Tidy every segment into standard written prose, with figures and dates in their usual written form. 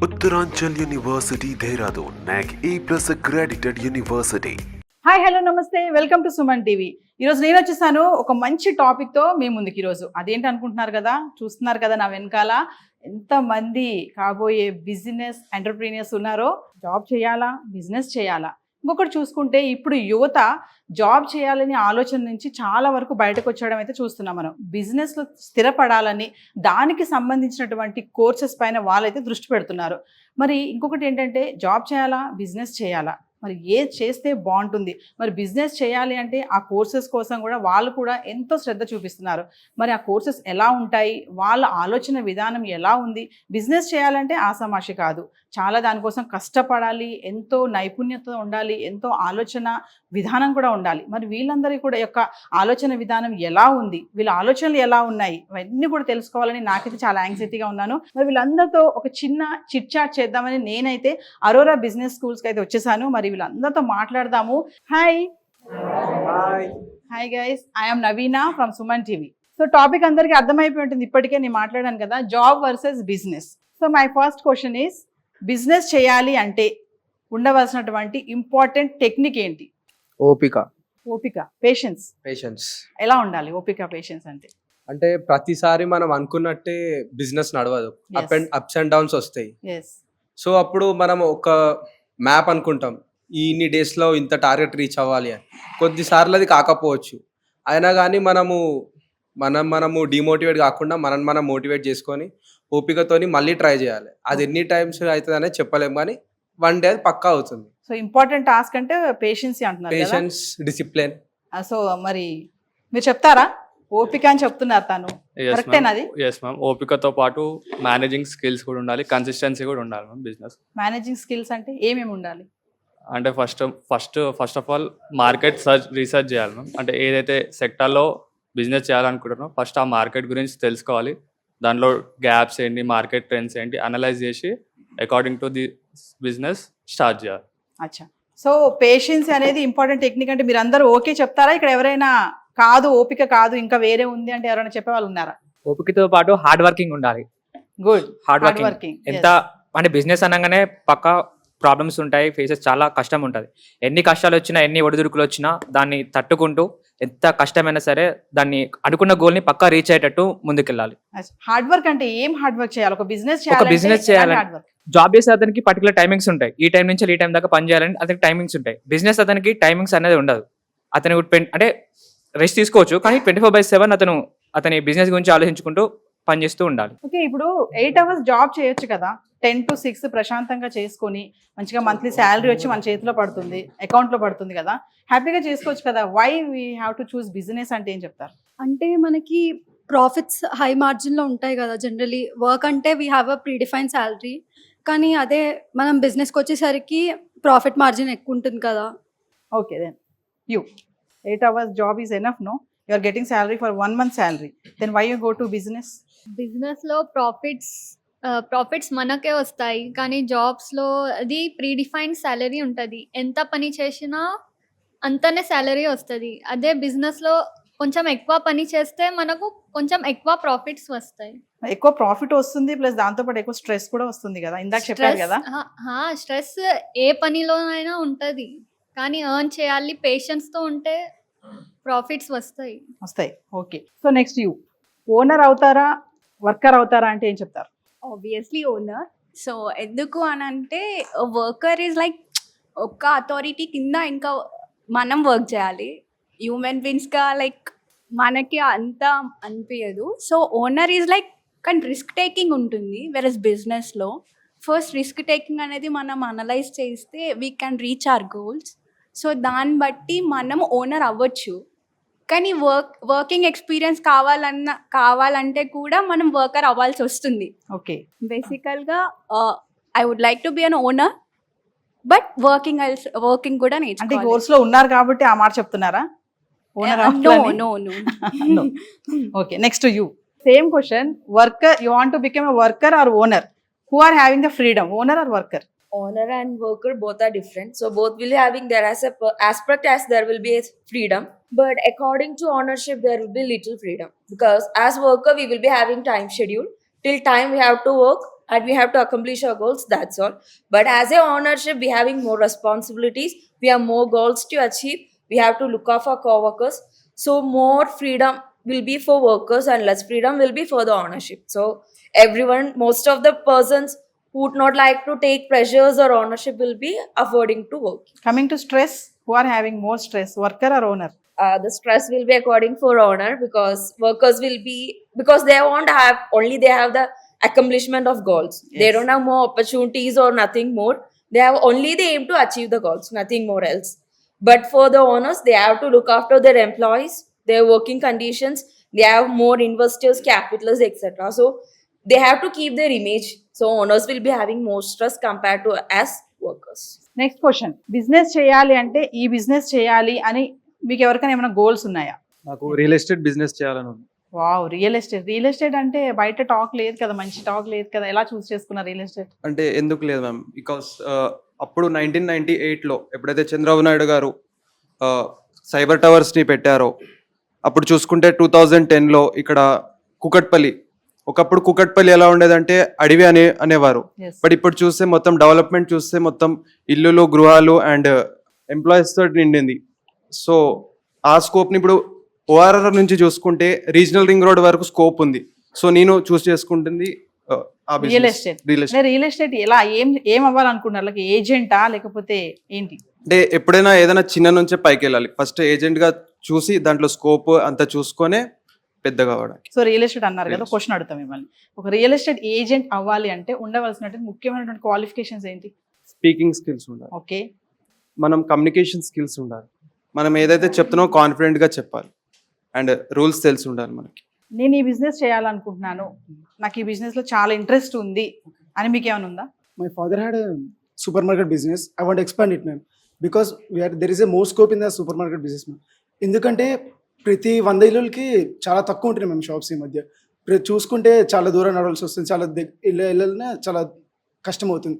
Uttaranchal University, Dehradun, NAC A+ accredited university. Hi hello నమస్తే welcome to Suman TV. ఈరోజు నేను వచ్చేసాను ఒక మంచి టాపిక్తో మీ ముందుకు. ఈరోజు అదేంటి అనుకుంటున్నారు కదా, చూస్తున్నారు కదా నా వెనకాల ఎంతమంది కాబోయే బిజినెస్ ఎంటర్ప్రీనియర్స్ ఉన్నారో. జాబ్ చేయాలా, బిజినెస్ చేయాలా? ఇంకొకటి చూసుకుంటే ఇప్పుడు యువత జాబ్ చేయాలని ఆలోచన నుంచి చాలా వరకు బయటకు వచ్చేయడం అయితే చూస్తున్నాం మనం. బిజినెస్లో స్థిరపడాలని దానికి సంబంధించినటువంటి కోర్సెస్ పైన వాళ్ళైతే దృష్టి పెడుతున్నారు. మరి ఇంకొకటి ఏంటంటే జాబ్ చేయాలా, బిజినెస్ చేయాలా, మరి ఏది చేస్తే బాగుంటుంది? మరి బిజినెస్ చేయాలి అంటే ఆ కోర్సెస్ కోసం కూడా వాళ్ళు కూడా ఎంతో శ్రద్ధ చూపిస్తున్నారు. మరి ఆ కోర్సెస్ ఎలా ఉంటాయి, వాళ్ళ ఆలోచన విధానం ఎలా ఉంది? బిజినెస్ చేయాలంటే ఆషామాషి కాదు, చాలా దానికోసం కష్టపడాలి, ఎంతో నైపుణ్యత ఉండాలి, ఎంతో ఆలోచన విధానం కూడా ఉండాలి. మరి వీళ్ళందరికీ కూడా యొక్క ఆలోచన విధానం ఎలా ఉంది, వీళ్ళ ఆలోచనలు ఎలా ఉన్నాయి, ఇవన్నీ కూడా తెలుసుకోవాలని నాకైతే చాలా యాంగ్జైటీగా ఉన్నాను. మరి వీళ్ళందరితో ఒక చిన్న చిట్ చాట్ చేద్దామని నేనైతే అరోరా బిజినెస్ స్కూల్స్కి అయితే వచ్చేసాను. మరి వీళ్ళందరితో మాట్లాడదాము. Hi hi guys, I'm Naveena from Suman TV. So topic అందరికీ అర్థమైపోయి ఉంటుంది ఇప్పటికే, నేను మాట్లాడాను కదా, job versus business. So my first question is, business చేయాలి అంటే ఉండవలసినటువంటి ఇంపార్టెంట్ టెక్నిక్ ఏంటి? ఓపిక, పేషెన్స్. ఎలా ఉండాలి ఓపిక, పేషెన్స్ అంటే? అంటే ప్రతిసారి మనం అనుకున్నట్టే బిజినెస్ నడవదు. అప్స్ అండ్ డౌన్స్ వస్తాయి. సో అప్పుడు మనం ఒక మ్యాప్ అనుకుంటాం, ఇన్ని డేస్ లో ఇంత టార్గెట్ రీచ్ అవ్వాలి అని. కొద్దిసార్లు అది కాకపోవచ్చు, అయినా కానీ మనము డిమోటివేట్ కాకుండా మనం మోటివేట్ చేసుకొని ఓపికతోని మళ్ళీ ట్రై చేయాలి. అది ఎన్ని టైమ్స్ అవుతుంది అనేది చెప్పలేము, కానీ వన్ డే అది పక్కా అవుతుంది. సో ఇంపార్టెంట్ టాస్క్ అంటే పేషెన్స్ అంటున్నారు, పేషెన్స్, డిసిప్లిన్. సో మరి మీరు చెప్తారా? ఓపిక అని చెప్తున్నారు తను, కరెక్టేనా? అది ఎస్ మ్యామ్. ఓపికతో పాటు మేనేజింగ్ స్కిల్స్ కూడా ఉండాలి, కన్సిస్టెన్సీ కూడా ఉండాలి మ్యామ్. బిజినెస్ మేనేజింగ్ స్కిల్స్ అంటే ఏమేమి ఉండాలి? అంటే first of all market research చేయాలి మ్యామ్. అంటే ఏదైతే సెక్టార్లో బిజినెస్ చేయాలనుకుంటున్నారో ఫస్ట్ ఆ మార్కెట్ గురించి తెలుసుకోవాలి. దాంట్లో గ్యాప్స్ ఏంటి, మార్కెట్ ట్రెండ్స్ ఏంటి అనలైజ్ చేసి according to the business start చేయాలి. అచ్చా, సో పేషెన్స్ అనేది ఇంపార్టెంట్ టెక్నిక్ అంటే మీరు అందరూ ఓకే చెప్తారా? ఇక్కడ ఎవరైనా కాదు, ఓపిక కాదు ఇంకా వేరే ఉంది అంటే ఎవరైనా చెప్పే వాళ్ళు ఉన్నారా? ఓపికతో పాటు హార్డ్ వర్కింగ్ ఉండాలి. గుడ్, హార్డ్ వర్కింగ్ ఎంత అంటే బిజినెస్ అనగానే పక్కా ప్రాబ్లమ్స్ ఉంటాయి, ఫేసెస్ చాలా కష్టం ఉంటుంది. ఎన్ని కష్టాలు వచ్చినా, ఎన్ని ఒడిదుడుకులు వచ్చినా దాన్ని తట్టుకుంటూ ఎంత కష్టమైనా సరే దాన్ని అనుకున్న గోల్ని పక్కా రీచ్ అయ్యేటట్టు ముందుకెళ్ళాలి. హార్డ్ వర్క్ అంటే ఏం హార్డ్ వర్క్ చేయాలి? ఒక బిజినెస్ చేయాలంటే జాబ్ చేసే అతనికి పర్టికులర్ టైమింగ్స్ ఉంటాయి. ఈ టైం నుంచి ఈ టైం దాకా పని చేయాలని అతనికి టైమింగ్స్ ఉంటాయి. బిజినెస్ అతనికి టైమింగ్స్ అనేది ఉండదు. అతను అంటే రెస్ట్ తీసుకోవచ్చు, కానీ 24/7 అతని బిజినెస్ గురించి ఆలోచించుకుంటూ పనిచేస్తూ ఉండాలి. ఓకే, ఇప్పుడు 8 hours జాబ్ చేయొచ్చు కదా, 10 to 6 ప్రశాంతంగా చేసుకొని మంచిగా మంత్లీ శాలరీ వచ్చి మన చేతిలో పడుతుంది, అకౌంట్లో పడుతుంది కదా, హ్యాపీగా చేసుకోవచ్చు కదా. Why we have to choose business అంటే ఏం చెప్తారు? అంటే మనకి ప్రాఫిట్స్ హై మార్జిన్లో ఉంటాయి కదా. జనరలీ వర్క్ అంటే we have a predefine salary, కానీ అదే మనం బిజినెస్కి వచ్చేసరికి ప్రాఫిట్ మార్జిన్ ఎక్కువ ఉంటుంది కదా. Okay, then you 8 hours job is enough, నో? You are getting salary for 1 month salary, then why you go to business? బిజినెస్లో ప్రాఫిట్స్ మనకే వస్తాయి, కానీ జాబ్స్లో అది ప్రీడిఫైన్డ్ శాలరీ ఉంటుంది. ఎంత పని చేసినా అంతనే శాలరీ వస్తుంది. అదే బిజినెస్లో కొంచెం ఎక్కువ పని చేస్తే మనకు కొంచెం ఎక్కువ ప్రాఫిట్స్ వస్తాయి. ఎక్కువ ప్రాఫిట్ వస్తుంది, ప్లస్ దాంతోపాటు ఎక్కువ స్ట్రెస్ కూడా వస్తుంది కదా, ఇందాక చెప్పారు కదా. స్ట్రెస్ ఏ పనిలోనైనా ఉంటుంది, కానీ ఎర్న్ చేయాలి, పేషెన్స్తో ఉంటే ప్రాఫిట్స్ వస్తాయి. Okay, so next you owner అవుతారా, వర్కర్ అవుతారా అంటే ఏం చెప్తారు? Obviously owner. సో ఎందుకు అని అంటే వర్కర్ ఈజ్ లైక్ ఒక అథారిటీ కింద ఇంకా మనం వర్క్ చేయాలి. హ్యూమన్ బీయింగ్స్గా లైక్ మనకి అంత అనిపించదు. సో ఓనర్ ఈజ్ లైక్ కానీ రిస్క్ టేకింగ్ ఉంటుంది. వెరస్ బిజినెస్లో ఫస్ట్ రిస్క్ టేకింగ్ అనేది మనం అనలైజ్ చేస్తే we can reach our goals. So దాన్ని బట్టి మనం ఓనర్ అవ్వచ్చు, కానీ వర్కింగ్ ఎక్స్పీరియన్స్ కావాలంటే కూడా మనం వర్కర్ అవ్వాల్సి వస్తుంది. ఓకే, బేసికల్గా I would like to be an owner, but working కూడా అంటే నేర్చుకోవాలి. కోర్స్ లో ఉన్నారు కాబట్టి ఆ మాట చెప్తున్నారా? No. Okay, next you same question. Worker, you want to become a worker or owner? Who are having the freedom, owner or worker? Owner and worker both are different, so both will having their aspect as there will be a freedom, but according to ownership there will be little freedom, because as worker we will be having time schedule till time we have to work, and we have to accomplish our goals. That's all. But as a ownership, we having more responsibilities. We have more goals to achieve. We have to look after our co-workers. So more freedom will be for workers and less freedom will be for the ownership. So everyone, most of the persons who would not like to take pressures or ownership will be affording to work. Coming to stress, who are having more stress, worker or owner? The stress will be according for owner, because workers will be, because they won't have, only they have the accomplishment of goals. They Yes. don't have more opportunities or nothing more. They have only the aim to achieve the goals, nothing more else. But for the owners, they have to look after their employees, their working conditions. They have more investors, capitalists, etc. So they have to keep their image. So owners will be having more stress compared to us workers. Next question, business చేయాలి అంటే ఈ business చేయాలి అని మీకు ఎవరికైనా ఏమైనా goals ఉన్నాయా? నాకు రియల్ ఎస్టేట్ బిజినెస్ చేయాలని ఉంది. వావ్, రియల్ ఎస్టేట్ అంటే బయట టాక్ లేదు కదా, మంచి టాక్ లేదు కదా, ఎలా చూస్ చేసుకున్నారు రియల్ ఎస్టేట్? అంటే ఎందుకు లేదు మ్యామ్, బికాస్ అప్పుడు 1998లో ఎప్పుడైతే చంద్రబాబు నాయుడు గారు సైబర్ టవర్స్ని పెట్టారో అప్పుడు చూసుకుంటే 2010లో ఇక్కడ కుకట్పల్లి, ఒకప్పుడు కుకట్పల్లి ఎలా ఉండేదంటే అడవి అనేవారు. Yes. బట్ ఇప్పుడు చూస్తే మొత్తం డెవలప్మెంట్ చూస్తే మొత్తం ఇల్లులు, గృహాలు అండ్ ఎంప్లాయీస్ తోటి నిండింది. సో ఆ స్కోప్ని ఇప్పుడు ఓఆర్ఆర్ నుంచి చూసుకుంటే రీజనల్ రింగ్ రోడ్ వరకు స్కోప్ ఉంది. సో నేను చూస్ చేసుకుంటుంది రియల్ ఎస్టేట్. రియల్ ఎస్టేట్ ఎలా ఏం అవ్వాలనుకున్నారు? లైక్ ఏజెంటా లేకపోతే ఏంటి? అంటే ఎప్పుడైనా ఏదైనా చిన్న నుంచే పైకి వెళ్ళాలి. ఫస్ట్ ఏజెంట్ గా చూసి దాంట్లో స్కోప్ అంతా చూసుకొనే పెద్దగా అవ్వడానికి. సో రియల్ ఎస్టేట్ అన్నారు కదా, క్వశ్చన్ అడుగుతాం మిమ్మల్ని. ఒక రియల్ ఎస్టేట్ ఏజెంట్ అవ్వాలి అంటే ఉండవలసినటువంటి ముఖ్యమైనటువంటి క్వాలిఫికేషన్స్ ఏంటి? స్పీకింగ్ స్కిల్స్ ఉండాలి, ఓకే, మనం కమ్యూనికేషన్ స్కిల్స్ ఉండాలి, మనం ఏదైతే చెప్తున్నామో కాన్ఫిడెంట్ గా చెప్పాలి, అండ్ రూల్స్ తెలిసి ఉండాలి మనకి. నేను ఈ బిజినెస్ చేయాలనుకుంటున్నాను, నాకు ఈ బిజినెస్ లో చాలా ఇంట్రెస్ట్ ఉంది అని మీకు ఏమైనా ఉందా? My father had a supermarket business. I want to expand it, ma'am, because there is a more scope in the supermarket business, ma'am. ఎందుకంటే ప్రతి 100 ఇళ్ళకి చాలా తక్కువ ఉంటున్నాయి మేము షాప్స్ ఈ మధ్య. చూసుకుంటే చాలా దూరం నడవాల్సి వస్తుంది, చాలా ఇళ్ళనే చాలా కష్టం అవుతుంది.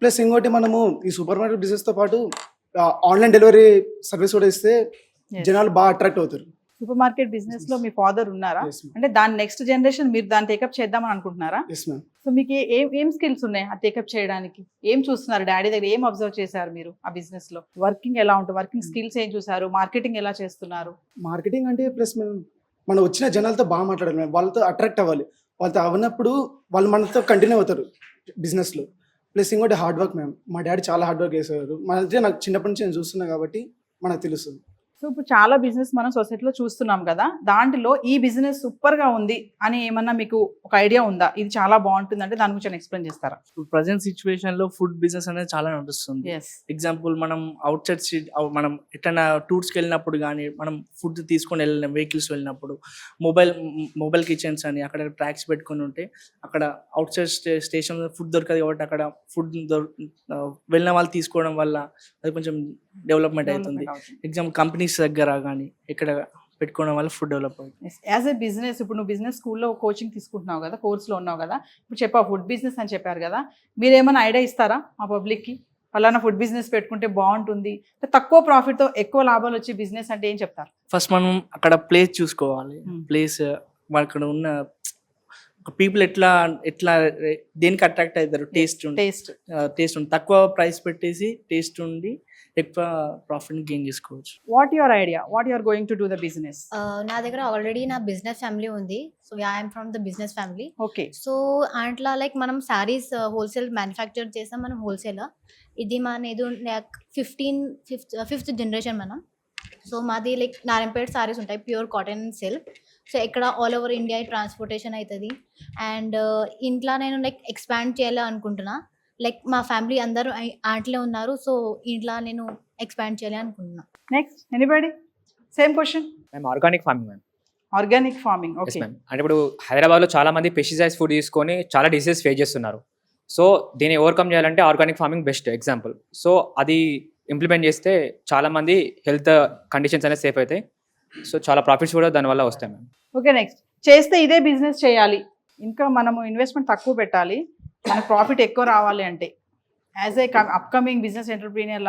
ప్లస్ ఇంకోటి మనము ఈ సూపర్ మార్కెట్ బిజినెస్తో పాటు ఆన్లైన్ డెలివరీ సర్వీస్ కూడా ఇస్తే జనాలు బాగా అట్రాక్ట్ అవుతారు. సూపర్ మార్కెట్ బిజినెస్ లో మీ ఫాదర్ ఉన్నారా? Yes, ma'am. అంటే దాని నెక్స్ట్ జనరేషన్ మీరు దాన్ని టేకప్ చేద్దామని అనుకుంటున్నారా? Yes, ma'am. సో మీకు ఏం స్కిల్స్ ఉన్నాయి ఆ టేకప్ చేయడానికి? ఏం చూస్తున్నారు డాడీ దగ్గర, ఏం అబ్జర్వ్ చేశారు మీరు ఆ బిజినెస్ లో? వర్కింగ్ ఎలా ఉంటుంది, వర్కింగ్ స్కిల్స్ ఏం చూసారు, మార్కెటింగ్ ఎలా చేస్తున్నారు? మార్కెటింగ్ అంటే ప్లస్ మనం వచ్చిన జనాలతో బాగా మాట్లాడాలి, మేము వాళ్ళతో అట్రాక్ట్ అవ్వాలి. వాళ్ళతో అవ్వనప్పుడు వాళ్ళు మనతో కంటిన్యూ అవుతారు బిజినెస్లో. ప్లస్ ఇంకోటి హార్డ్ వర్క్ మ్యామ్. మా డాడీ చాలా హార్డ్ వర్క్ చేసేవారు. మన నాకు చిన్నప్పటి నుంచి నేను చూస్తున్నా కాబట్టి మనకు తెలుస్తుంది. సో ఇప్పుడు చాలా బిజినెస్ మనం సొసైటీలో చూస్తున్నాం కదా, దాంట్లో ఈ బిజినెస్ సూపర్ గా ఉంది అని ఏమన్నా మీకు ఒక ఐడియా ఉందా? ఇది చాలా బాగుంటుంది అంటే దాని గురించి ఎక్స్ప్లెయిన్ చేస్తారా? ప్రజెంట్ సిచ్యువేషన్ లో ఫుడ్ బిజినెస్ అనేది చాలా నడుస్తుంది. ఎగ్జాంపుల్, మనం అవుట్ సైడ్ మనం ఎట్లా టూర్స్కి వెళ్ళినప్పుడు కానీ, మనం ఫుడ్ తీసుకొని వెళ్ళిన వెహికల్స్ వెళ్ళినప్పుడు మొబైల్ కిచెన్స్ అని అక్కడ ట్రాక్స్ పెట్టుకొని ఉంటే అక్కడ అవుట్ సైడ్ స్టేషన్ ఫుడ్ దొరకదు కాబట్టి అక్కడ ఫుడ్ వెళ్ళిన వాళ్ళు తీసుకోవడం వల్ల అది కొంచెం డెవలప్మెంట్ అవుతుంది. ఎగ్జాంపుల్ కంపెనీస్ దగ్గర కానీ ఇక్కడ పెట్టుకోవడం వల్ల ఫుడ్ డెవలప్ అవుతుంది. యాజ్ ఏ బిజినెస్, ఇప్పుడు నువ్వు బిజినెస్ స్కూల్లో కోచింగ్ తీసుకుంటున్నావు కదా, కోర్సులో ఉన్నావు కదా, ఇప్పుడు చెప్పా ఫుడ్ బిజినెస్ అని చెప్పారు కదా, మీరు ఏమైనా ఐడియా ఇస్తారా మా పబ్లిక్కి? పలానా ఫుడ్ బిజినెస్ పెట్టుకుంటే బాగుంటుంది, తక్కువ ప్రాఫిట్తో ఎక్కువ లాభాలు వచ్చే బిజినెస్ అంటే ఏం చెప్తారు? ఫస్ట్ మనం అక్కడ ప్లేస్ చూసుకోవాలి. ప్లేస్ అక్కడ ఉన్న పీపుల్ ఎట్లా దేనికి అట్రాక్ట్ అవుతారు? టేస్ట్ ఉంది. తక్కువ ప్రైస్ పెట్టేసి టేస్ట్ ఉండి ఎక్కువ ప్రాఫిట్ గెయిన్ చేసుకోవచ్చు. What your idea, what you are going to do the business? నా దగ్గర ఆల్రెడీ నా బిజినెస్ ఫ్యామిలీ ఉంది. So I'm from the business family. Okay. So అట్లా లైక్ మనం శారీస్ హోల్సేల్ మ్యానుఫ్యాక్చర్ చేస్తాం మనం, హోల్సేల్. ఇది మనది లైక్ ఫిఫ్త్ జనరేషన్ మనం. సో మాది లైక్ నారాయణపేట సారీస్ ఉంటాయి, pure cotton and silk. So ఇక్కడ ఆల్ ఓవర్ ఇండియా ట్రాన్స్పోర్టేషన్ అవుతుంది. అండ్ ఇంట్లో నేను లైక్ ఎక్స్పాండ్ చేయాలి అనుకుంటున్నా. లైక్ మా ఫ్యామిలీ అందరూ ఆంట్లో ఉన్నారు, సో ఇంట్లో నేను ఎక్స్పాండ్ చేయాలి అనుకుంటున్నా. Next anybody? Same question. మేము organic farming ma'am. Organic farming, okay. అంటే ఇప్పుడు హైదరాబాద్లో చాలా మంది పెస్టిసైడ్స్ ఫుడ్ తీసుకొని చాలా డిసీజెస్ ఫేస్ చేస్తున్నారు. సో దీన్ని ఓవర్కమ్ చేయాలంటే organic farming best example. So అది ఇంప్లిమెంట్ చేస్తే చాలా మంది హెల్త్ కండిషన్స్ అనేది సేఫ్ అవుతాయి. సో చాలా ప్రాఫిట్స్ కూడా దానివల్ల వస్తాయి మ్యామ్. Okay, next. చేస్తే ఇదే బిజినెస్ చేయాలి, ఇంకా మనము ఇన్వెస్ట్మెంట్ తక్కువ పెట్టాలి, మనకు ప్రాఫిట్ ఎక్కువ రావాలి అంటే as a upcoming business entrepreneur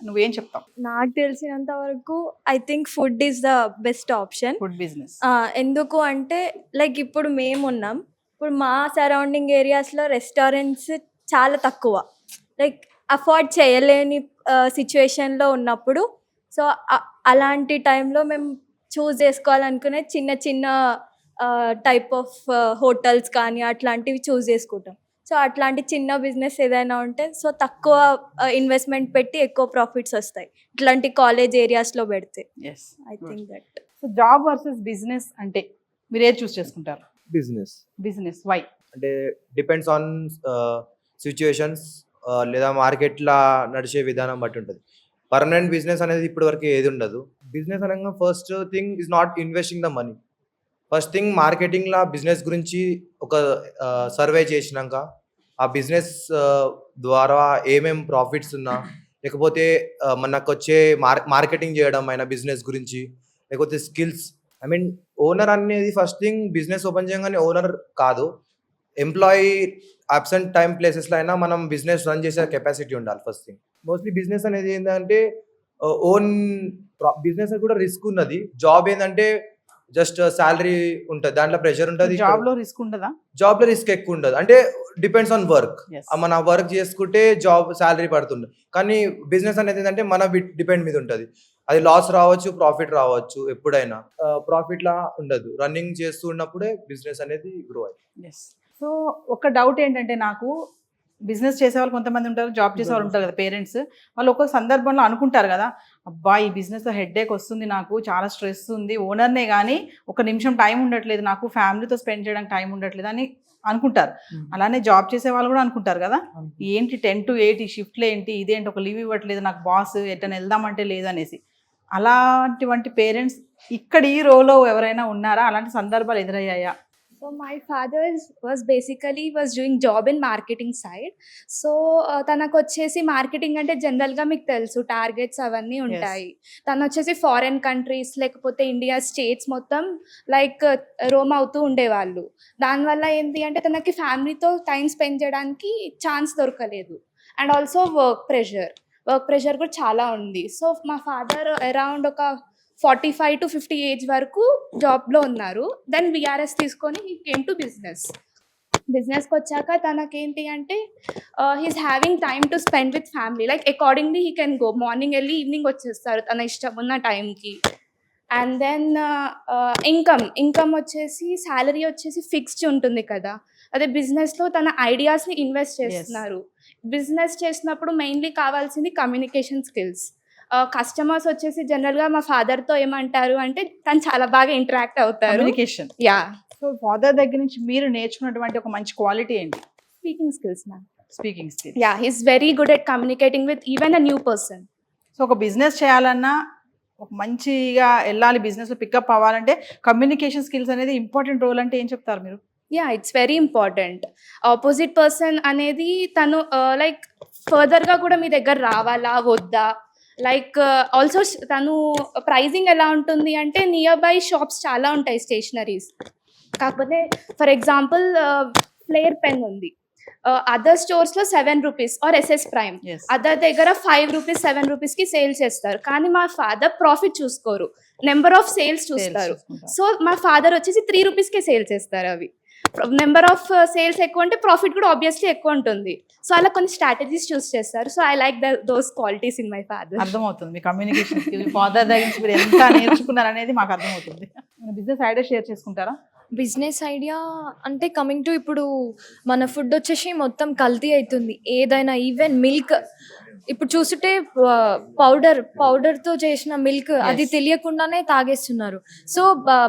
నువ్వేం చెప్తావు? నాకు తెలిసినంత వరకు I think food is the best option. Food business ఎందుకు అంటే లైక్ ఇప్పుడు మేము ఉన్నాం, ఇప్పుడు మా సరౌండింగ్ ఏరియాస్లో రెస్టారెంట్స్ చాలా తక్కువ, లైక్ అఫోర్డ్ చేయలేని సిచ్యువేషన్లో ఉన్నప్పుడు, సో అలాంటి టైంలో మేము చూస్ చేసుకోవాలనుకునే చిన్న చిన్న టైప్ ఆఫ్ హోటల్స్ కానీ అట్లాంటివి చూస్ చేసుకుంటాం. సో అట్లాంటి చిన్న బిజినెస్ ఏదైనా ఉంటే సో తక్కువ ఇన్వెస్ట్మెంట్ పెట్టి ఎక్కువ ప్రాఫిట్స్ వస్తాయి ఇట్లాంటి కాలేజ్ ఏరియాస్లో పెడితే. Yes I think that. So job versus business అంటే మీరు ఏది చూస్ చేసుకుంటారు? బిజినెస్. బిజినెస్. వై? అంటే డిపెండ్స్ ఆన్ సిచ్యుయేషన్స్ లేదా మార్కెట్లా నడిచే విధానం బట్టి ఉంటుంది. పర్మనెంట్ బిజినెస్ అనేది ఇప్పటి వరకు ఏది ఉండదు. బిజినెస్ అనగా first thing is not investing the money. First thing మార్కెటింగ్లో బిజినెస్ గురించి ఒక సర్వే చేసినాక ఆ బిజినెస్ ద్వారా ఏమేం ప్రాఫిట్స్ ఉన్నా, లేకపోతే మనకు వచ్చే మార్కెటింగ్ చేయడం అయినా బిజినెస్ గురించి, లేకపోతే స్కిల్స్. ఐ మీన్ ఓనర్ అనేది ఫస్ట్ థింగ్ బిజినెస్ ఓపెన్ చేయగానే ఓనర్ కాదు, ఎంప్లాయీ అబ్సెంట్ టైం ప్లేసెస్లో అయినా మనం బిజినెస్ రన్ చేసే కెపాసిటీ ఉండాలి ఫస్ట్ థింగ్. మోస్ట్లీ బిజినెస్ అనేది ఏంటంటే ఓన్ బిజినెస్ కూడా రిస్క్ ఉన్నది. జాబ్ ఏంటంటే జస్ట్ శాలరీ ఉంటుంది, దాంట్లో ప్రెషర్ ఉంటుంది. జాబ్ లో రిస్క్ ఉండదా? జాబ్ లో రిస్క్ ఎక్కువ ఉండదు, అంటే డిపెండ్స్ ఆన్ వర్క్. మన వర్క్ చేసుకుంటే జాబ్ శాలరీ పడుతుంది. కానీ బిజినెస్ అనేది ఏంటంటే మన డిపెండ్ మీద ఉంటుంది. అది లాస్ రావచ్చు, ప్రాఫిట్ రావచ్చు. ఎప్పుడైనా ప్రాఫిట్ లా ఉండదు. రన్నింగ్ చేస్తూ ఉన్నప్పుడే బిజినెస్ అనేది గ్రో అయ్యింది. సో ఒక డౌట్ ఏంటంటే, నాకు బిజినెస్ చేసేవాళ్ళు కొంతమంది ఉంటారు, జాబ్ చేసేవాళ్ళు ఉంటారు కదా పేరెంట్స్, వాళ్ళు ఒక్కొక్క సందర్భంలో అనుకుంటారు కదా, అబ్బా ఈ బిజినెస్లో హెడ్ఏక్ వస్తుంది, నాకు చాలా స్ట్రెస్ ఉంది, ఓనర్నే కానీ ఒక నిమిషం టైం ఉండట్లేదు, నాకు ఫ్యామిలీతో స్పెండ్ చేయడానికి టైం ఉండట్లేదు అని అనుకుంటారు. అలానే జాబ్ చేసే వాళ్ళు కూడా అనుకుంటారు కదా, ఏంటి 10 to 8 ఈ షిఫ్ట్లో ఏంటి, ఇదేంటి ఒక లీవ్ ఇవ్వట్లేదు నాకు బాస్, ఎట్టని వెళ్దామంటే లేదనేసి. అలాంటి పేరెంట్స్ ఇక్కడ ఈ రోలో ఎవరైనా ఉన్నారా? అలాంటి సందర్భాలు ఎదురయ్యాయా? So my father was doing job in marketing side. So తనకు వచ్చేసి మార్కెటింగ్ అంటే జనరల్గా మీకు తెలుసు టార్గెట్స్ అవన్నీ ఉంటాయి. తను వచ్చేసి ఫారెన్ కంట్రీస్ లేకపోతే ఇండియా స్టేట్స్ మొత్తం లైక్ రోమ్ అవుతూ ఉండేవాళ్ళు. దానివల్ల ఏంటి అంటే తనకి ఫ్యామిలీతో టైం స్పెండ్ చేయడానికి ఛాన్స్ దొరకలేదు. అండ్ ఆల్సో వర్క్ ప్రెషర్ కూడా చాలా ఉంది. సో మా ఫాదర్ అరౌండ్ ఒక 45 to 50 ఏజ్ వరకు జాబ్లో ఉన్నారు. దెన్ విఆర్ఎస్ తీసుకొని హీ కేమ్ టు బిజినెస్కి వచ్చాక తనకేంటి అంటే he's having time to spend with family, like accordingly he can go, morning వెళ్ళి ఈవినింగ్ వచ్చేస్తారు తన ఇష్టం ఉన్న టైంకి. అండ్ దెన్ ఇన్కమ్ వచ్చేసి శాలరీ వచ్చేసి ఫిక్స్డ్ ఉంటుంది కదా, అదే బిజినెస్లో తన ఐడియాస్ని ఇన్వెస్ట్ చేస్తున్నారు. బిజినెస్ చేసినప్పుడు మెయిన్లీ కావాల్సింది కమ్యూనికేషన్ స్కిల్స్. కస్టమర్స్ వచ్చేసి జనరల్గా మా ఫాదర్తో ఏమంటారు అంటే తను చాలా బాగా ఇంటరాక్ట్ అవుతారు. కమ్యూనికేషన్. యా. సో ఫాదర్ దగ్గర నుంచి మీరు నేర్చుకున్నటువంటి ఒక మంచి క్వాలిటీ ఏంటి? Speaking skills ma'am. Speaking skills. Yeah, he's very good at communicating with even a new person. So ఒక బిజినెస్ చేయాలన్నా, ఒక మంచిగా వెళ్ళాలి, బిజినెస్లో పికప్ అవ్వాలంటే కమ్యూనికేషన్ స్కిల్స్ అనేది ఇంపార్టెంట్ రోల్ అంటే ఏం చెప్తారు మీరు? Yeah, it's very important. Opposite person అనేది తను లైక్ ఫర్దర్గా కూడా మీ దగ్గర రావాలా వద్దా, లైక్ ఆల్సో తను ప్రైజింగ్ ఎలా ఉంటుంది అంటే నియర్ బై షాప్స్ చాలా ఉంటాయి స్టేషనరీస్, కాకపోతే ఫర్ ఎగ్జాంపుల్ ఫ్లేర్ పెన్ ఉంది, అదర్ స్టోర్స్లో 7 రూపీస్ ఆర్ ఎస్ఎస్ ప్రైమ్, అదర్ దగ్గర 5 రూపీస్ 7 రూపీస్కి సేల్ చేస్తారు. కానీ మా ఫాదర్ ప్రాఫిట్ చూసుకోరు, నెంబర్ ఆఫ్ సేల్స్ చూస్తారు. సో మా ఫాదర్ వచ్చేసి 3 రూపీస్కే సేల్ చేస్తారు. అవి నెంబర్ ఆఫ్ సేల్స్ ఎక్కువ ఉంటే ప్రాఫిట్ కూడా ఆబ్వియస్లీ ఎక్కువ ఉంటుంది. సో అలా కొన్ని స్ట్రాటజీస్ చూస్ చేస్తారు. So I like those qualities in my father. అర్థమవుతుంది మీ కమ్యూనికేషన్ స్కిల్, ఫాదర్ దగ్గర నుంచి మీరు ఎంత నేర్చుకున్నారు అనేది మాకు అర్థమవుతుంది. బిజినెస్ ఐడియా షేర్ చేసుకుంటారా? బిజినెస్ ఐడియా అంటే కమింగ్ టు ఇప్పుడు మన ఫుడ్ వచ్చేసి మొత్తం కల్తీ అవుతుంది. ఏదైనా ఈవెన్ మిల్క్ ఇప్పుడు చూస్తుంటే పౌడర్తో చేసిన మిల్క్ అది తెలియకుండానే తాగేస్తున్నారు. సో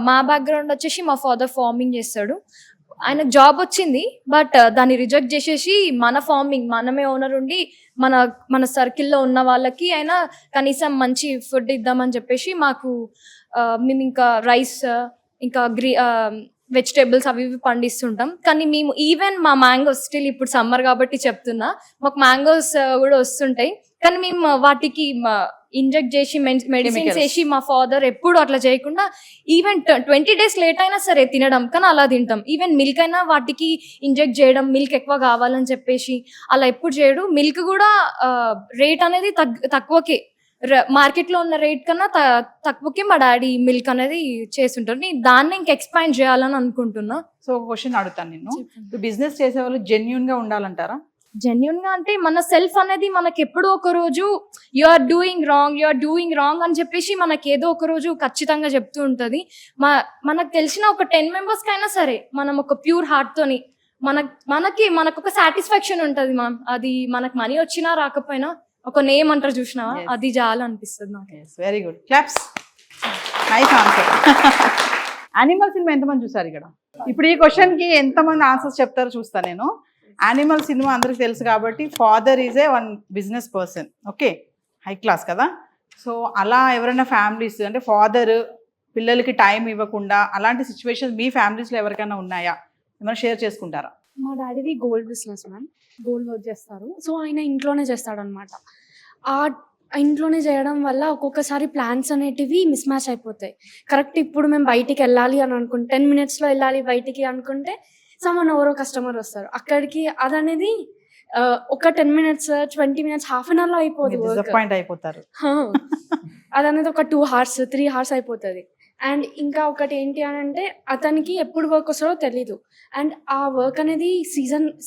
మా బ్యాక్గ్రౌండ్ వచ్చేసి మా ఫాదర్ ఫార్మింగ్ చేస్తాడు. ఆయనకు జాబ్ వచ్చింది, బట్ దాన్ని రిజెక్ట్ చేసేసి మన ఫార్మింగ్ మనమే ఓనర్ ఉండి మన సర్కిల్లో ఉన్న వాళ్ళకి అయినా కనీసం మంచి ఫుడ్ ఇద్దామని చెప్పేసి మాకు మేము ఇంకా రైస్ ఇంకా వెజిటేబుల్స్ అవి ఇవి పండిస్తుంటాం. కానీ మేము ఈవెన్ మా మ్యాంగోస్ స్టిల్ ఇప్పుడు సమ్మర్ కాబట్టి చెప్తున్నా, మాకు మ్యాంగోస్ కూడా వస్తుంటాయి. కానీ మేము వాటికి ఇంజెక్ట్ చేసి మెడిసిన్స్ వేసి మా ఫాదర్ ఎప్పుడు అట్లా చేయకుండా ఈవెన్ 20 days లేట్ అయినా సరే తినడం, కానీ అలా తింటాం. ఈవెన్ మిల్క్ అయినా వాటికి ఇంజెక్ట్ చేయడం, మిల్క్ ఎక్కువ కావాలని చెప్పేసి అలా ఎప్పుడు చేయడు. మిల్క్ కూడా రేట్ అనేది తక్కువకే, మార్కెట్లో ఉన్న రేట్ కన్నా తక్కువకి మా డాడీ మిల్క్ అనేది చేస్తుంటారు. నేను దాన్ని ఇంక ఎక్స్పాండ్ చేయాలని అనుకుంటున్నా. సో ఒక క్వశ్చన్ అడుగుతాను నిన్ను, బిజినెస్ చేసే వాళ్ళు జెన్యున్ గా ఉండాలంటారా? జెన్యున్ గా అంటే మన సెల్ఫ్ అనేది మనకి ఎప్పుడో ఒక రోజు యు ఆర్ డూయింగ్ రాంగ్ అని చెప్పేసి మనకి ఏదో ఒక రోజు ఖచ్చితంగా చెప్తూ ఉంటది. మనకు తెలిసిన ఒక 10 మెంబర్స్ కైనా సరే మనం ఒక ప్యూర్ హార్ట్ తోని మనకు ఒక సాటిస్ఫాక్షన్ ఉంటది మ్యామ్. అది మనకు మనీ వచ్చినా రాకపోయినా ఒక నేమ్ అంటారు చూసినా, అది చాలా అనిపిస్తుంది నాకు. Very good, claps. Nice answer. Animal cinema ఎంతమంది చూసారు ఇక్కడ? ఇప్పుడు ఈ క్వశ్చన్ కి ఎంతమంది ఆన్సర్స్ చెప్తారో చూస్తా నేను. యానిమల్ సినిమా అందరికి తెలుసు కాబట్టి father is a one business person, okay, high class కదా. సో అలా ఎవరైనా ఫ్యామిలీస్ అంటే ఫాదర్ పిల్లలకి టైం ఇవ్వకుండా అలాంటి సిచ్యువేషన్స్ మీ ఫ్యామిలీస్లో ఎవరికైనా ఉన్నాయా? ఏమైనా షేర్ చేసుకుంటారా? మా డాడీది gold business ma'am, gold work చేస్తారు. సో ఆయన ఇంట్లోనే చేస్తాడనమాట. ఆ ఇంట్లోనే చేయడం వల్ల ఒక్కొక్కసారి ప్లాన్స్ అనేటివి మిస్ మ్యాచ్ అయిపోతాయి. కరెక్ట్ ఇప్పుడు మేము బయటికి వెళ్ళాలి అని అనుకుంటే 10 minutesలో వెళ్ళాలి బయటికి అనుకుంటే ఎవరో కస్టమర్ వస్తారు అక్కడికి. అదనేది ఒక 10 minutes 20 minutes హాఫ్ అన్ అవర్లో అయిపోతారు. అదనేది ఒక 2 hours 3 hours అయిపోతుంది. అండ్ ఇంకా ఒకటి ఏంటి అని అంటే అతనికి ఎప్పుడు వర్క్ వస్తుందో తెలీదు. అండ్ ఆ వర్క్ అనేది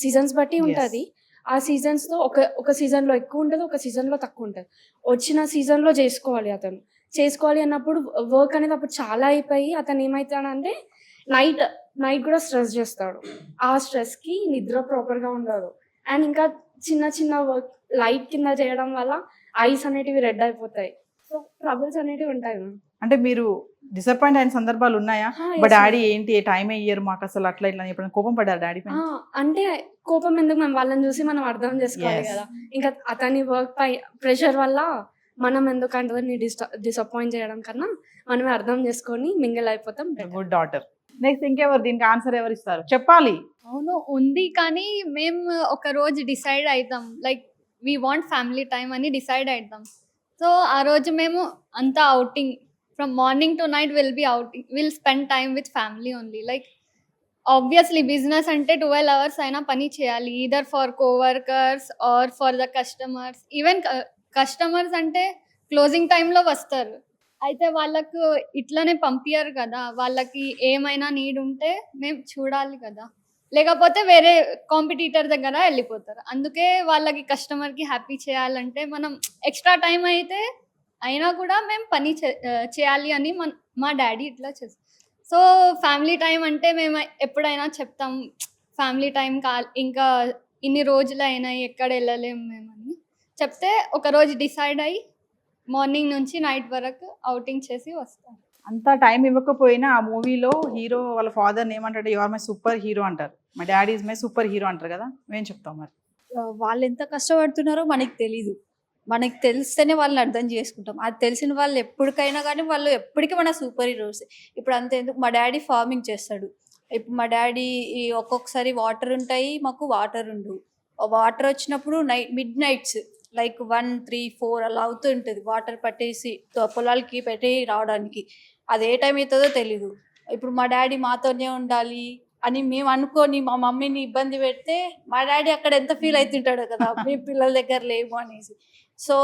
సీజన్స్ బట్టి ఉంటుంది. ఆ సీజన్స్లో ఒక సీజన్లో ఎక్కువ ఉంటుంది, ఒక సీజన్లో తక్కువ ఉంటుంది. వచ్చిన సీజన్లో అతను చేసుకోవాలి అన్నప్పుడు వర్క్ అనేది అప్పుడు చాలా అయిపోయి అతను ఏమవుతాడంటే నైట్ కూడా స్ట్రెస్ చేస్తాడు. ఆ స్ట్రెస్కి నిద్ర ప్రాపర్గా ఉండదు. అండ్ ఇంకా చిన్న వర్క్ లైట్ కింద చేయడం వల్ల ఐస్ అనేటివి రెడ్ అయిపోతాయి. సో ట్రబుల్స్ అనేటివి ఉంటాయి. అంటే మీరు డిసప్పాయింట్ అయిన సందర్భాలు ఉన్నాయా? బట్ డాడీ ఏంటి టైం అయ్యారు మాకు అసలు అట్లా ఇట్లా ఎప్పుడైనా కోపం పడ్డారు డాడీ పైన? అంటే కోపం ఎందుకు, మేము వాళ్ళని చూసి మనం అర్థం చేసుకోవాలి కదా. ఇంకా అతని వర్క్ పై ప్రెషర్ వల్ల మనం ఎందుకు అందరిని డిసప్పాయింట్ చేయడం కన్నా మనమే అర్థం చేసుకొని మింగిల్ అయిపోతాం. Good daughter. నెక్స్ట్ ఇంకెవరు దీనికి ఆన్సర్ ఎవరు ఇస్తారు చెప్పాలి? అవును ఉంది, కానీ మేము ఒక రోజు డిసైడ్ అవుతాం like we want family time అని డిసైడ్ అవుతాం. సో ఆ రోజు మేము అంతా outing from morning to night will spend time with family only. Like obviously business అంటే 12 hours అయినా పని చేయాలి, either for coworkers or for the customers. Even customers అంటే క్లోజింగ్ టైంలో వస్తారు, అయితే వాళ్ళకు ఇట్లనే పంపించారు కదా, వాళ్ళకి ఏమైనా నీడ్ ఉంటే మేము చూడాలి కదా, లేకపోతే వేరే కాంపిటీటర్ దగ్గర వెళ్ళిపోతారు. అందుకే వాళ్ళకి కస్టమర్కి హ్యాపీ చేయాలంటే మనం ఎక్స్ట్రా టైం అయితే అయినా కూడా మేము పని చేయాలి అని మా డాడీ ఇట్లా చేస్తాం. సో ఫ్యామిలీ టైం అంటే మేము ఎప్పుడైనా చెప్తాం ఫ్యామిలీ టైం ఇంకా ఇన్ని రోజులు అయినాయి ఎక్కడ వెళ్ళలేము మేమని చెప్తే ఒకరోజు డిసైడ్ అయ్యి మార్నింగ్ నుంచి నైట్ వరకు అవుటింగ్ చేసి వస్తాం. అంత టైం ఇవ్వకపోయినా ఆ మూవీలో హీరో వాళ్ళ ఫాదర్ని ఏమంటాడు, you are my superhero అంటారు, మా daddy is my superhero అంటారు కదా, మేము చెప్తాం మరి వాళ్ళు ఎంత కష్టపడుతున్నారో మనకి తెలీదు, మనకి తెలిస్తేనే వాళ్ళని అర్థం చేసుకుంటాం. అది తెలిసిన వాళ్ళు ఎప్పటికైనా కానీ వాళ్ళు ఎప్పటికీ మన సూపర్ హీరోస్. ఇప్పుడు అంతేందుకు మా డాడీ ఫార్మింగ్ చేస్తాడు. ఇప్పుడు మా డాడీ ఒక్కొక్కసారి వాటర్ ఉంటాయి, మాకు వాటర్ ఉండవు. వాటర్ వచ్చినప్పుడు మిడ్ నైట్స్ లైక్ 1, 3, 4 అలా అవుతూ ఉంటుంది వాటర్ పట్టేసి పొలాలకి పెట్టి రావడానికి. అది ఏ టైం అవుతుందో తెలీదు. ఇప్పుడు మా డాడీ మాతోనే ఉండాలి అని మేము అనుకొని మా మమ్మీని ఇబ్బంది పెడితే మా డాడీ అక్కడ ఎంత ఫీల్ అవుతుంటాడో కదా, మీ పిల్లల దగ్గర లేవు అనేసి. సో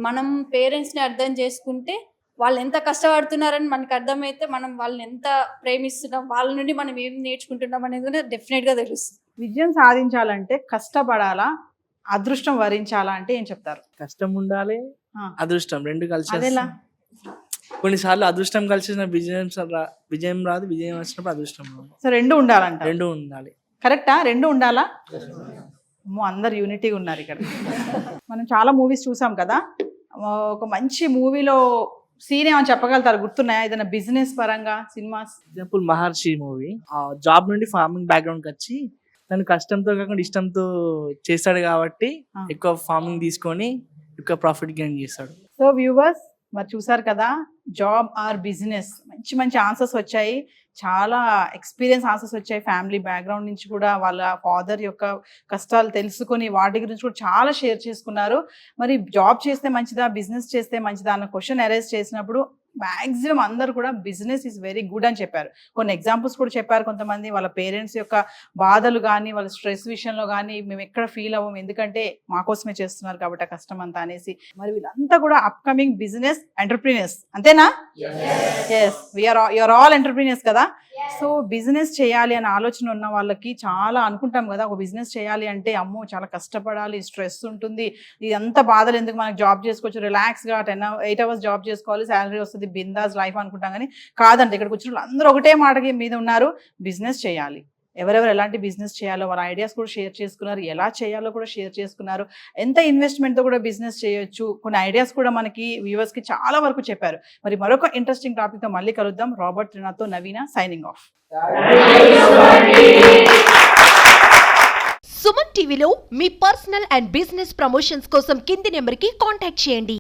మనం పేరెంట్స్ని అర్థం చేసుకుంటే వాళ్ళు ఎంత కష్టపడుతున్నారని మనకు అర్థమైతే మనం వాళ్ళని ఎంత ప్రేమిస్తున్నాం, వాళ్ళ నుండి మనం ఏం నేర్చుకుంటున్నాం అనేది కూడా డెఫినెట్గా తెలుస్తుంది. విజయం సాధించాలంటే కష్టపడాలా, అదృష్టం వరించాలా అంటే ఏం చెప్తారు? కష్టం ఉండాలి, అదృష్టం రెండు కలిసి. అదేలా? కొన్నిసార్లు అదృష్టం కలిసిన విజయం రాదు, విజయం వచ్చినప్పుడు అదృష్టం రాదు. సో రెండు ఉండాలంట? రెండు ఉండాలి. కరెక్టా? రెండు ఉండాలా? అందరు యూనిటీగా ఉన్నారు ఇక్కడ. మనం చాలా మూవీస్ చూసాం కదా, ఒక మంచి మూవీలో సీన్ ఏమని చెప్పగలుగుతారు, గుర్తున్నాయా ఏదైనా బిజినెస్ పరంగా సినిమాస్? ఎగ్జాంపుల్ మహర్షి మూవీ. జాబ్ నుండి ఫార్మింగ్ బ్యాక్గ్రౌండ్కి వచ్చి తను కష్టంతో కాకుండా ఇష్టంతో చేస్తాడు కాబట్టి ఎక్కువ ఫార్మింగ్ తీసుకొని ఎక్కువ ప్రాఫిట్ గెయిన్ చేస్తాడు. సో వ్యూవర్స్ మరి చూసారు కదా, జాబ్ ఆర్ బిజినెస్, మంచి మంచి ఆన్సర్స్ వచ్చాయి, చాలా ఎక్స్పీరియన్స్ ఆన్సర్స్ వచ్చాయి. ఫ్యామిలీ బ్యాక్గ్రౌండ్ నుంచి కూడా వాళ్ళ ఫాదర్ యొక్క కష్టాలు తెలుసుకొని వాటి గురించి కూడా చాలా షేర్ చేసుకున్నారు. మరి జాబ్ చేస్తే మంచిదా, బిజినెస్ చేస్తే మంచిదా అన్న క్వశ్చన్ అరైజ్ చేసినప్పుడు మ్యాక్సిమం అందరూ కూడా బిజినెస్ ఈజ్ వెరీ గుడ్ అని చెప్పారు. కొన్ని ఎగ్జాంపుల్స్ కూడా చెప్పారు. కొంతమంది వాళ్ళ పేరెంట్స్ యొక్క బాధలు కానీ వాళ్ళ స్ట్రెస్ విషయంలో కానీ మేము ఎక్కడ ఫీల్ అవ్వం, ఎందుకంటే మా కోసమే చేస్తున్నారు కాబట్టి ఆ కష్టం అంతా అనేసి. మరి వీళ్ళంతా కూడా అప్కమింగ్ బిజినెస్ ఎంటర్ప్రీనియర్స్, అంతేనా? ఎస్, యూఆర్ ఆల్ ఎంటర్ప్రీనియర్స్ కదా. సో బిజినెస్ చేయాలి అనే ఆలోచన ఉన్న వాళ్ళకి చాలా అనుకుంటాం కదా, ఒక బిజినెస్ చేయాలి అంటే అమ్మో చాలా కష్టపడాలి, స్ట్రెస్ ఉంటుంది, ఇదంతా బాధలు ఎందుకు, మనకు జాబ్ చేసుకోవచ్చు రిలాక్స్గా 8 hours జాబ్ చేసుకోవాలి, శాలరీ వస్తుంది, బిందాస్ లైఫ్ అనుకుంటాం. కానీ కాదంటే ఇక్కడికి వచ్చిన వాళ్ళు అందరూ ఒకటే మాటకి మీద ఉన్నారు, బిజినెస్ చేయాలి. ఎవరెవరు ఎలాంటి బిజినెస్ చేయాలో వాళ్ళ ఐడియాస్ కూడా షేర్ చేసుకున్నారు, ఎలా చేయాలో కూడా షేర్ చేసుకున్నారు, ఎంత ఇన్వెస్ట్మెంట్తో కూడా బిజినెస్ చేయొచ్చు, కొన్ని ఐడియాస్ కూడా మనకి వ్యూవర్స్కి చాలా వరకు చెప్పారు. మరి మరొక ఇంట్రెస్టింగ్ టాపిక్తో మళ్ళీ కలుద్దాం. రాబర్ట్ త్రినాథ్తో నవీన సైనింగ్ ఆఫ్. సుమన్ టీవీలో మీ పర్సనల్ అండ్ బిజినెస్ ప్రమోషన్స్ కోసం కింది నెంబర్కి కాంటాక్ట్ చేయండి.